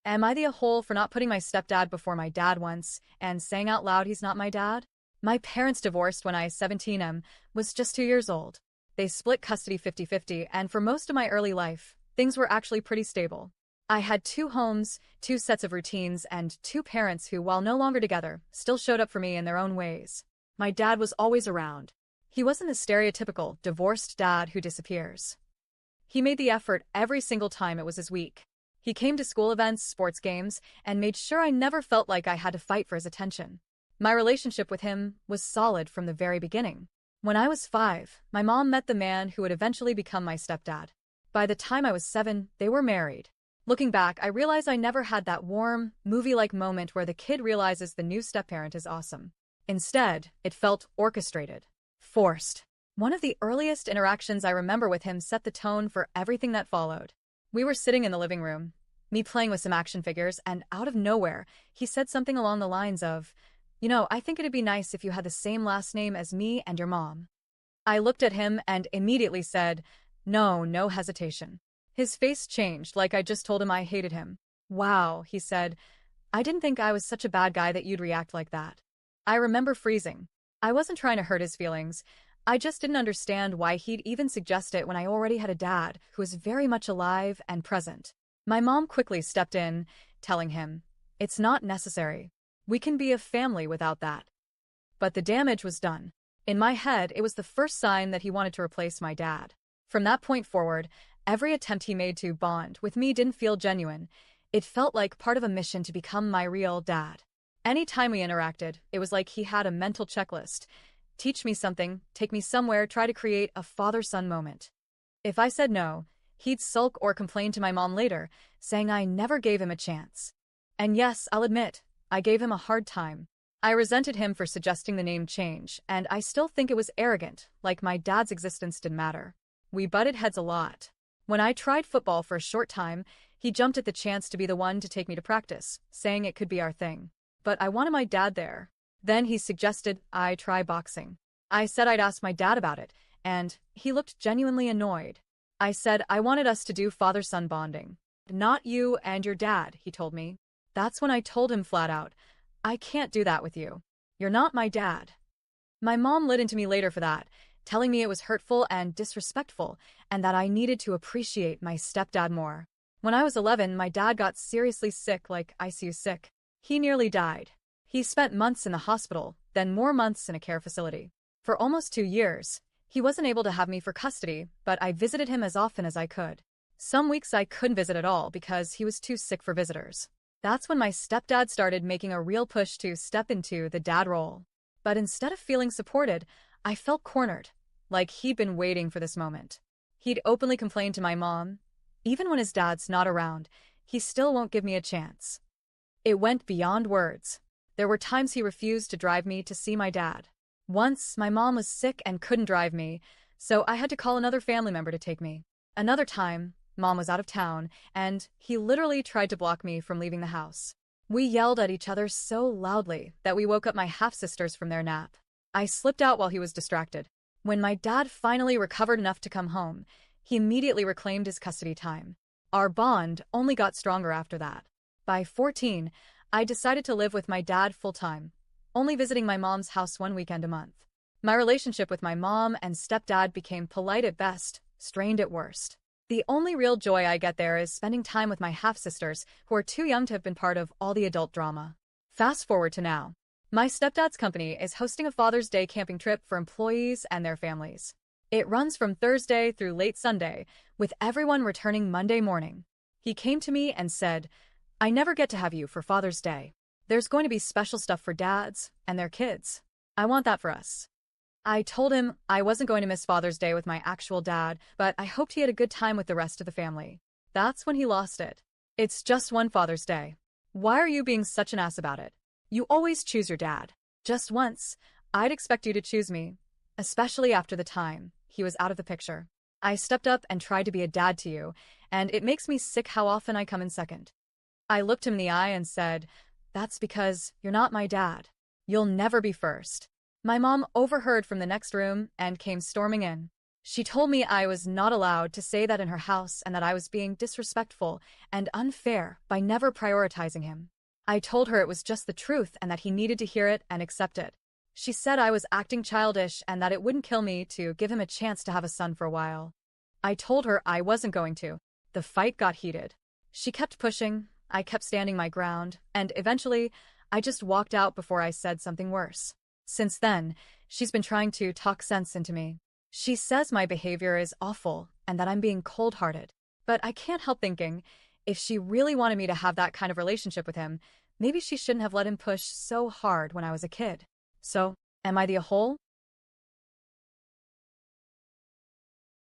Am I the a-hole for not putting my stepdad before my dad once and saying out loud he's not my dad? My parents divorced when I 17 was just 2 years old. They split custody 50-50, and for most of my early life, things were actually pretty stable. I had two homes, two sets of routines, and two parents who, while no longer together, still showed up for me in their own ways. My dad was always around. He wasn't the stereotypical divorced dad who disappears. He made the effort every single time it was his week. He came to school events, sports games, and made sure I never felt like I had to fight for his attention. My relationship with him was solid from the very beginning. When I was 5, my mom met the man who would eventually become my stepdad. By the time I was 7, they were married. Looking back, I realize I never had that warm, movie-like moment where the kid realizes the new stepparent is awesome. Instead, it felt orchestrated, forced. One of the earliest interactions I remember with him set the tone for everything that followed. We were sitting in the living room, me playing with some action figures, and out of nowhere, he said something along the lines of, I think it'd be nice if you had the same last name as me and your mom. I looked at him and immediately said, no hesitation. His face changed like I just told him I hated him. Wow, he said, I didn't think I was such a bad guy that you'd react like that. I remember freezing. I wasn't trying to hurt his feelings. I just didn't understand why he'd even suggest it when I already had a dad who was very much alive and present. My mom quickly stepped in, telling him, it's not necessary. We can be a family without that. But the damage was done. In my head, it was the first sign that he wanted to replace my dad. From that point forward, every attempt he made to bond with me didn't feel genuine. It felt like part of a mission to become my real dad. Any time we interacted, it was like he had a mental checklist. Teach me something, take me somewhere, try to create a father-son moment. If I said no, he'd sulk or complain to my mom later, saying I never gave him a chance. And yes, I'll admit, I gave him a hard time. I resented him for suggesting the name change, and I still think it was arrogant, like my dad's existence didn't matter. We butted heads a lot. When I tried football for a short time, he jumped at the chance to be the one to take me to practice, saying it could be our thing. But I wanted my dad there. Then he suggested I try boxing. I said I'd ask my dad about it, and he looked genuinely annoyed. I said I wanted us to do father-son bonding. Not you and your dad, he told me. That's when I told him flat out, I can't do that with you. You're not my dad. My mom lit into me later for that, telling me it was hurtful and disrespectful, and that I needed to appreciate my stepdad more. When I was 11, my dad got seriously sick, like ICU sick. He nearly died. He spent months in the hospital, then more months in a care facility. For almost 2 years, he wasn't able to have me for custody, but I visited him as often as I could. Some weeks I couldn't visit at all because he was too sick for visitors. That's when my stepdad started making a real push to step into the dad role. But instead of feeling supported, I felt cornered, like he'd been waiting for this moment. He'd openly complained to my mom, even when his dad's not around, he still won't give me a chance. It went beyond words. There were times he refused to drive me to see my dad. Once, my mom was sick and couldn't drive me, so I had to call another family member to take me. Another time, Mom was out of town, and he literally tried to block me from leaving the house. We yelled at each other so loudly that we woke up my half-sisters from their nap. I slipped out while he was distracted. When my dad finally recovered enough to come home, he immediately reclaimed his custody time. Our bond only got stronger after that. By 14, I decided to live with my dad full-time, only visiting my mom's house one weekend a month. My relationship with my mom and stepdad became polite at best, strained at worst. The only real joy I get there is spending time with my half-sisters, who are too young to have been part of all the adult drama. Fast forward to now. My stepdad's company is hosting a Father's Day camping trip for employees and their families. It runs from Thursday through late Sunday, with everyone returning Monday morning. He came to me and said, I never get to have you for Father's Day. There's going to be special stuff for dads and their kids. I want that for us. I told him I wasn't going to miss Father's Day with my actual dad, but I hoped he had a good time with the rest of the family. That's when he lost it. It's just one Father's Day. Why are you being such an ass about it? You always choose your dad. Just once, I'd expect you to choose me, especially after the time he was out of the picture. I stepped up and tried to be a dad to you, and it makes me sick how often I come in second. I looked him in the eye and said, that's because you're not my dad. You'll never be first. My mom overheard from the next room and came storming in. She told me I was not allowed to say that in her house and that I was being disrespectful and unfair by never prioritizing him. I told her it was just the truth and that he needed to hear it and accept it. She said I was acting childish and that it wouldn't kill me to give him a chance to have a son for a while. I told her I wasn't going to. The fight got heated. She kept pushing, I kept standing my ground, and eventually, I just walked out before I said something worse. Since then, she's been trying to talk sense into me. She says my behavior is awful and that I'm being cold-hearted. But I can't help thinking, if she really wanted me to have that kind of relationship with him, maybe she shouldn't have let him push so hard when I was a kid. So, am I the a hole?